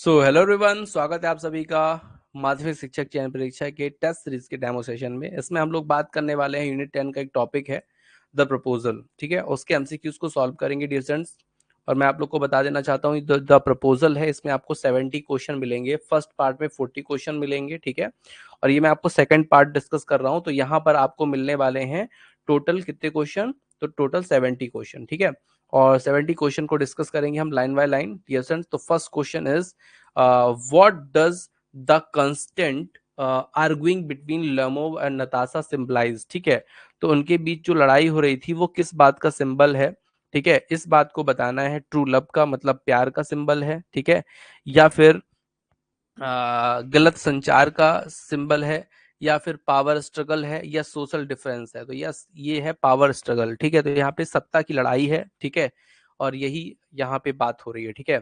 So hello everyone, स्वागत है आप सभी का माध्यमिक शिक्षक चयन परीक्षा के टेस्ट सीरीज के डेमो सेशन में। इसमें हम लोग बात करने वाले हैं यूनिट 10 का एक टॉपिक है द प्रपोजल। ठीक है, उसके एमसीक्यूज को सॉल्व करेंगे डियर स्टूडेंट्स। और मैं आप लोग को बता देना चाहता हूँ द प्रपोजल है, इसमें आपको 70 क्वेश्चन मिलेंगे। फर्स्ट पार्ट में 40 क्वेश्चन मिलेंगे। ठीक है, और ये मैं आपको सेकंड पार्ट डिस्कस कर रहा हूँ, तो यहाँ पर आपको मिलने वाले हैं टोटल कितने क्वेश्चन, तो टोटल 70 क्वेश्चन। ठीक है, और 70 क्वेश्चन को डिस्कस करेंगे हम line by line dear students. तो first question is what does the constant arguing between Lemov and Natasha symbolize। ठीक है, तो उनके बीच जो लड़ाई हो रही थी वो किस बात का सिंबल है। ठीक है, इस बात को बताना है। ट्रू लव का मतलब प्यार का सिंबल है। ठीक है, या फिर गलत संचार का सिंबल है, या फिर पावर स्ट्रगल है, या सोशल डिफरेंस है। तो यस, ये है पावर स्ट्रगल। ठीक है, तो यहाँ पे सत्ता की लड़ाई है। ठीक है, और यही यहाँ पे बात हो रही है। ठीक है,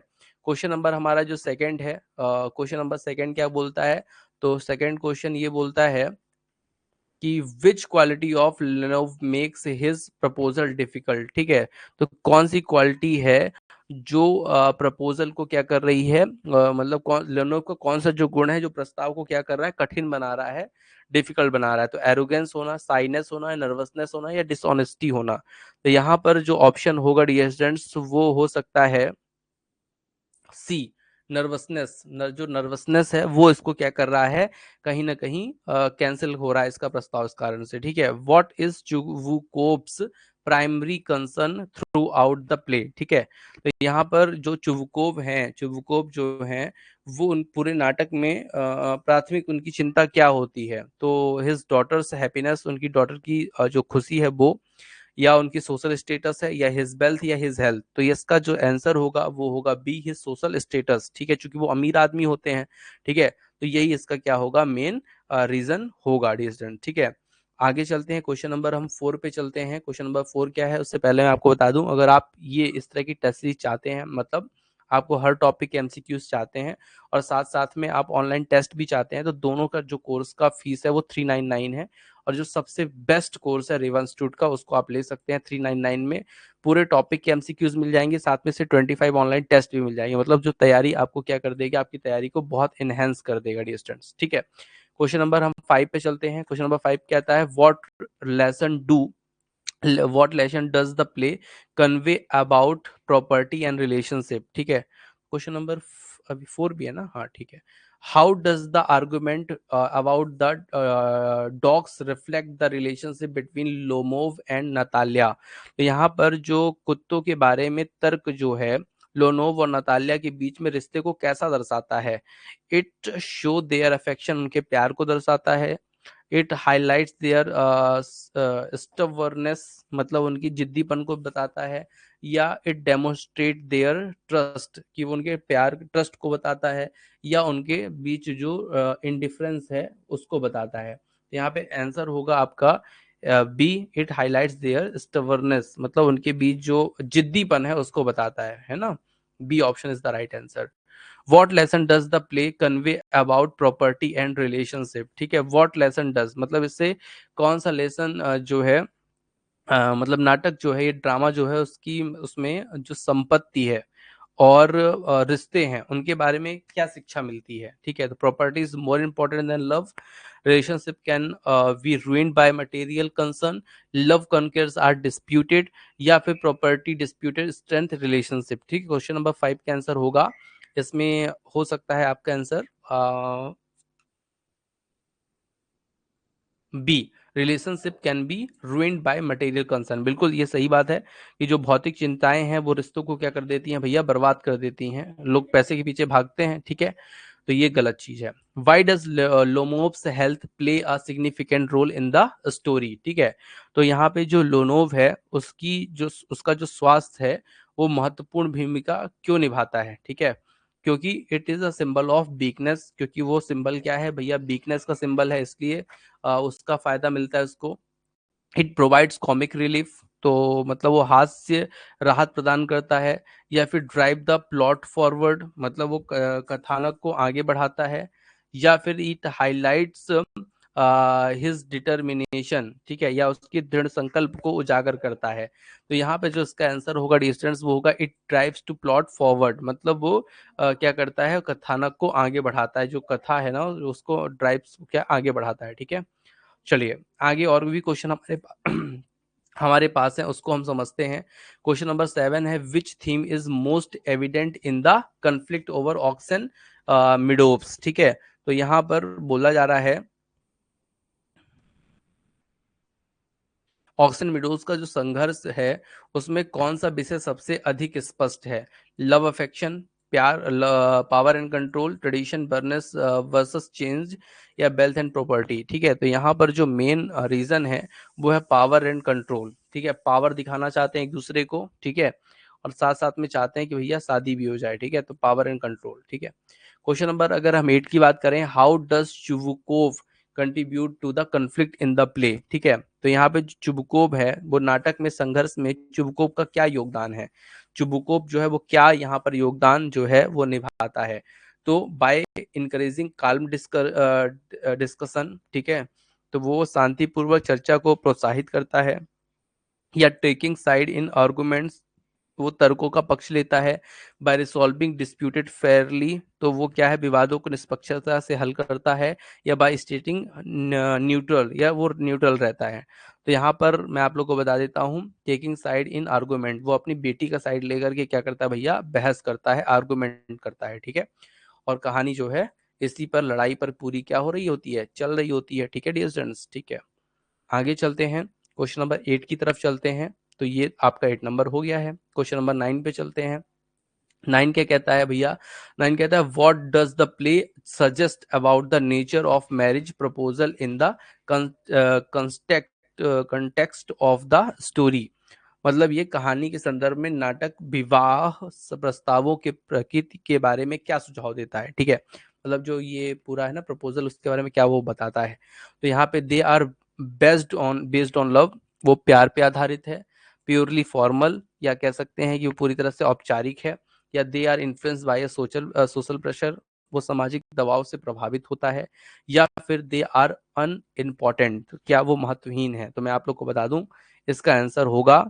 क्वेश्चन नंबर हमारा जो सेकंड है, क्वेश्चन नंबर सेकंड क्या बोलता है, तो सेकंड क्वेश्चन ये बोलता है कि which quality of Lomov makes his proposal difficult. ठीक है, तो कौन सी क्वालिटी है जो प्रपोजल को क्या कर रही है, मतलब लेनोव का कौन सा जो गुण है जो प्रस्ताव को क्या कर रहा है, कठिन बना रहा है, डिफिकल्ट बना रहा है। तो एरोगेंस होना, साइनेस होना, नर्वसनेस होना, या डिसऑनेस्टी होना। तो यहाँ पर जो ऑप्शन होगा डियर स्टूडेंट्स वो हो सकता है सी, नर्वसनेस। जो नर्वसनेस है वो इसको क्या कर रहा है, कहीं ना कहीं कैंसिल हो रहा है इसका प्रस्ताव इस कारण से। ठीक है, what is Chubukov's primary concern throughout the play. ठीक है, तो यहाँ पर जो चुवुकोव हैं, चुवुकोव जो हैं वो उन पूरे नाटक में प्राथमिक उनकी चिंता क्या होती है, तो हिज डॉटर्स हैप्पीनेस, उनकी डॉटर की जो खुशी है वो, या उनकी सोशल स्टेटस है, या हिज वेल्थ, या हिज हेल्थ। तो इसका जो आंसर होगा वो होगा बी, हिज सोशल स्टेटस। ठीक है, क्योंकि वो अमीर आदमी होते हैं। ठीक है, तो यही इसका क्या होगा, मेन रीजन होगा डियर। ठीक है, आगे चलते हैं, क्वेश्चन नंबर हम 4 पे चलते हैं। क्वेश्चन नंबर 4 क्या है, उससे पहले मैं आपको बता दूं, अगर आप ये इस तरह की टेस्ट सीरीज चाहते हैं, मतलब आपको हर टॉपिक के एमसीक्यूज चाहते हैं और साथ साथ में आप ऑनलाइन टेस्ट भी चाहते हैं, तो दोनों का जो कोर्स का फीस है वो 399 है। और जो सबसे बेस्ट कोर्स है रेवा इंस्टीट्यूट का, उसको आप ले सकते हैं 399 में। पूरे टॉपिक के एमसीक्यूज मिल जाएंगे, साथ में से 25 ऑनलाइन टेस्ट भी मिल जाएंगे। मतलब जो तैयारी आपको क्या कर देगी, आपकी तैयारी को बहुत इनहेंस कर देगा डियर स्टूडेंट्स। ठीक है, क्वेश्चन नंबर हम 5 पे चलते हैं। क्वेश्चन नंबर 5 कहता है what lesson does the play convey about property and relationship. ठीक है, क्वेश्चन नंबर अभी 4 भी है ना, हाँ ठीक है। How does the argument about the dogs reflect the relationship between Lomov and Natalya. तो यहाँ पर जो कुत्तों के बारे में तर्क जो है, लोनोव और नताल्या के बीच में रिश्ते को कैसा दर्शाता है। इट शो देयर अफेक्शन, उनके प्यार को दर्शाता है। इट हाईलाइट्स देयर स्टबर्नेस, मतलब उनकी जिद्दीपन को बताता है। या इट डेमोन्स्ट्रेट देयर ट्रस्ट, कि वो उनके प्यार ट्रस्ट को बताता है, या उनके बीच जो इंडिफरेंस है उसको बताता है। तो यहाँ पे आंसर होगा आपका B, it highlights their stubbornness, मतलब उनके बीच जो जिद्दीपन है उसको बताता है ना। B option is the right answer. What lesson does the play convey about property and relationship. ठीक है, वॉट लेसन डज मतलब इससे कौन सा लेसन जो है, मतलब नाटक जो है, ये ड्रामा जो है, उसकी उसमें जो संपत्ति है और रिश्ते हैं उनके बारे में क्या शिक्षा मिलती है। ठीक है, तो property is more important than love, relationship can be ruined by material concern, love conquers are disputed, या फिर प्रॉपर्टी डिस्प्यूटेड स्ट्रेंथ रिलेशनशिप। ठीक है, क्वेश्चन नंबर 5 का आंसर होगा, इसमें हो सकता है आपका answer B, relationship can be ruined by material concern. बिल्कुल ये सही बात है कि जो भौतिक चिंताएं हैं वो रिश्तों को क्या कर देती हैं भैया, बर्बाद कर देती हैं। लोग पैसे के पीछे भागते हैं। ठीक है, तो ये गलत चीज है। Why does Lomov's health play a significant role in the story. ठीक है, तो यहाँ पे जो लोनोव है उसकी जो उसका जो स्वास्थ्य है वो महत्वपूर्ण भूमिका क्यों निभाता है। ठीक है, क्योंकि it is a symbol of weakness, क्योंकि वो सिंबल क्या है भैया, वीकनेस का सिंबल है, इसलिए उसका फायदा मिलता है उसको। इट प्रोवाइड्स कॉमिक रिलीफ, तो मतलब वो हास्य राहत प्रदान करता है। या फिर ड्राइव द प्लॉट फॉरवर्ड, मतलब वो कथानक को आगे बढ़ाता है। या फिर इट हाईलाइट्स हिज डिटर्मिनेशन, ठीक है, या उसकी दृढ़ संकल्प को उजागर करता है। तो यहाँ पे जो इसका आंसर होगा डिस्टेंस वो होगा it drives to plot forward, मतलब वो क्या करता है, कथानक को आगे बढ़ाता है, जो कथा है ना उसको ड्राइव्स क्या आगे बढ़ाता है। ठीक है, चलिए आगे और भी क्वेश्चन हमारे पास है, उसको हम समझते हैं। क्वेश्चन नंबर 7 है, which theme is most evident in the conflict over Oxen Meadows. ठीक है, तो यहाँ पर बोला जा रहा है ऑक्सन मिडोज का जो संघर्ष है उसमें कौन सा विषय सबसे अधिक स्पष्ट है? लव अफेक्शन, प्यार, power and control, tradition Berners versus change, या वेल्थ एंड प्रॉपर्टी। ठीक है, तो यहाँ पर जो मेन रीजन है वो है पावर एंड कंट्रोल। ठीक है, पावर दिखाना चाहते हैं एक दूसरे को, ठीक है, और साथ साथ में चाहते हैं कि भैया शादी भी हो जाए। ठीक है, तो पावर एंड कंट्रोल। ठीक है, क्वेश्चन नंबर अगर हम 8 की बात करें, how does Chubukov contribute to the conflict in the play. ठीक है, तो यहाँ पे चुबुकोव है वो नाटक में संघर्ष में चुबुकोव का क्या योगदान है? चुबुकोव जो है वो क्या यहाँ पर योगदान जो है वो निभाता है? तो बाय इनकरेजिंग काल्म डिस्कशन, ठीक है, तो वो शांतिपूर्वक चर्चा को प्रोत्साहित करता है, या टेकिंग साइड इन आर्गुमेंट्स, वो तर्कों का पक्ष लेता है, बाय रिसॉल्विंग डिस्प्यूटेड फेयरली, तो वो क्या है विवादों को निष्पक्षता से हल करता है, या बाय स्टेटिंग न्यूट्रल, या वो न्यूट्रल रहता है। तो यहाँ पर मैं आप लोग को बता देता हूँ, टेकिंग साइड इन आर्गुमेंट, वो अपनी बेटी का साइड लेकर के क्या करता है भैया, बहस करता है, आर्गुमेंट करता है। ठीक है, और कहानी जो है इसी पर, लड़ाई पर पूरी क्या हो रही होती है, चल रही होती है। ठीक है डियर स्टूडेंट्स, ठीक है, आगे चलते हैं, क्वेश्चन नंबर 8 की तरफ चलते हैं। तो ये आपका 8 नंबर हो गया है। क्वेश्चन नंबर 9 पे चलते हैं। 9 क्या कहता है भैया? 9 कहता है, what does the play suggest about the nature of marriage proposal in the context of the story. मतलब ये कहानी के संदर्भ में नाटक विवाह प्रस्तावों के प्रकृति के बारे में क्या सुझाव देता है। ठीक है, मतलब जो ये पूरा है ना प्रपोजल, उसके बारे में क्या वो बताता है। तो यहाँ पे they are based on love, वो प्यार पे आधारित है, प्योरली फॉर्मल, या कह सकते हैं कि वो पूरी तरह से औपचारिक है, या they are influence by social pressure, वो सामाजिक दबाव से प्रभावित होता है, या फिर दे आर अनइम्पॉर्टेंट, क्या वो महत्वहीन है। तो मैं आप लोग को बता दूं, इसका आंसर होगा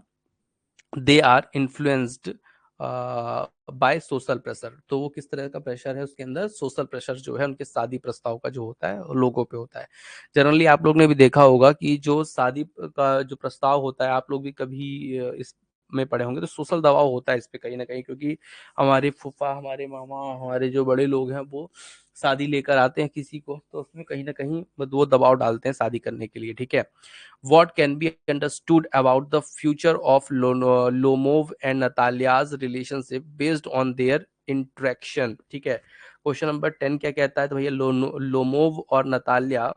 they are influenced by social pressure. तो वो किस तरह का प्रेशर है उसके अंदर, सोशल प्रेशर जो है उनके शादी प्रस्ताव का जो होता है लोगों पे होता है। जनरली आप लोग ने भी देखा होगा कि जो शादी का जो प्रस्ताव होता है, आप लोग भी कभी इस में पढ़े होंगे, तो सोशल दबाव होता है इस पे कहीं ना कहीं, क्योंकि हमारे फूफा, हमारे मामा, हमारे जो बड़े लोग हैं वो शादी लेकर आते हैं किसी को, तो उसमें कहीं ना कहीं वो दबाव डालते हैं शादी करने के लिए। ठीक है, what can be understood about the future of Lomov and Natalia's relationship based on their interaction। ठीक है, क्वेश्चन नंबर 10 क्या कहता है? तो भैया लोमोव और नतालिया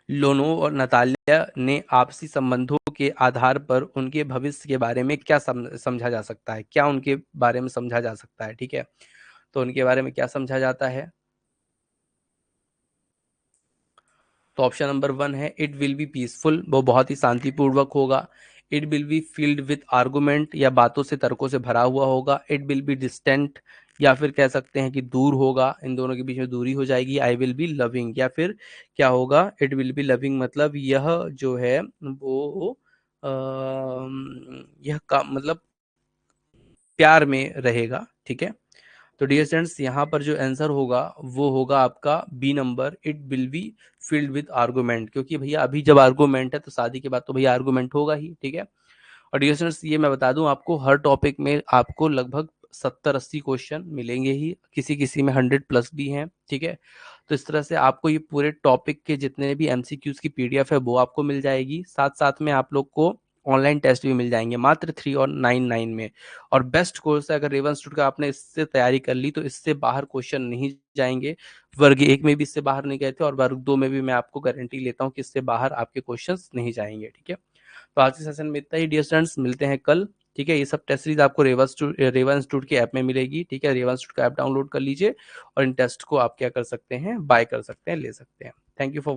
लोनोव और नतालिया ने आपसी संबंधों के आधार पर उनके भविष्य के बारे में क्या समझा जा सकता है, क्या उनके बारे में समझा जा सकता है। ठीक है, तो उनके बारे में क्या समझा जाता है? तो ऑप्शन नंबर 1 है इट विल बी पीसफुल, वो बहुत ही शांतिपूर्वक होगा। It will B field with argument, या बातों से तर्कों से भरा हुआ होगा। इट विल बी डिस्टेंट, या फिर कह सकते हैं कि दूर होगा, इन दोनों के बीच में दूरी हो जाएगी। आई विल बी लविंग, या फिर क्या होगा, इट विल बी लविंग, मतलब यह जो है वो यह का मतलब प्यार में रहेगा। ठीक है, तो डियर स्टूडेंट्स यहाँ पर जो आंसर होगा वो होगा आपका B number, it will be filled with argument, क्योंकि भैया अभी जब आर्गुमेंट है तो शादी के बाद तो भैया आर्गुमेंट होगा ही। ठीक है, और डियर स्टूडेंट्स ये मैं बता दूं आपको, हर टॉपिक में आपको लगभग 70-80 क्वेश्चन मिलेंगे ही, किसी किसी में 100 प्लस भी हैं। ठीक है, तो इस तरह से आपको ये पूरे टॉपिक के जितने भी एमसीक्यूज की पीडीएफ है वो आपको मिल जाएगी, साथ साथ में आप लोग को ऑनलाइन टेस्ट भी मिल जाएंगे मात्र 3 और 9 में। और बेस्ट कोर्स है, अगर रेवन इंस्टीट्यूट का आपने इससे तैयारी कर ली तो इससे बाहर क्वेश्चन नहीं जाएंगे। वर्ग 1 में भी इससे बाहर नहीं गए थे, और वर्ग 2 में भी मैं आपको गारंटी लेता हूँ कि इससे बाहर आपके क्वेश्चन नहीं जाएंगे। ठीक है, तो आज के सेशन में इतना ही डियर स्टूडेंट्स, मिलते हैं कल। ठीक है, ये सब टेस्ट सीरीज आपको रेवा इंस्टीट्यूट के ऐप में मिलेगी। ठीक है, रेवा इंस्टीट्यूट का ऐप डाउनलोड कर लीजिए और इन टेस्ट को आप क्या कर सकते हैं, बाय कर सकते हैं, ले सकते हैं। Thank you for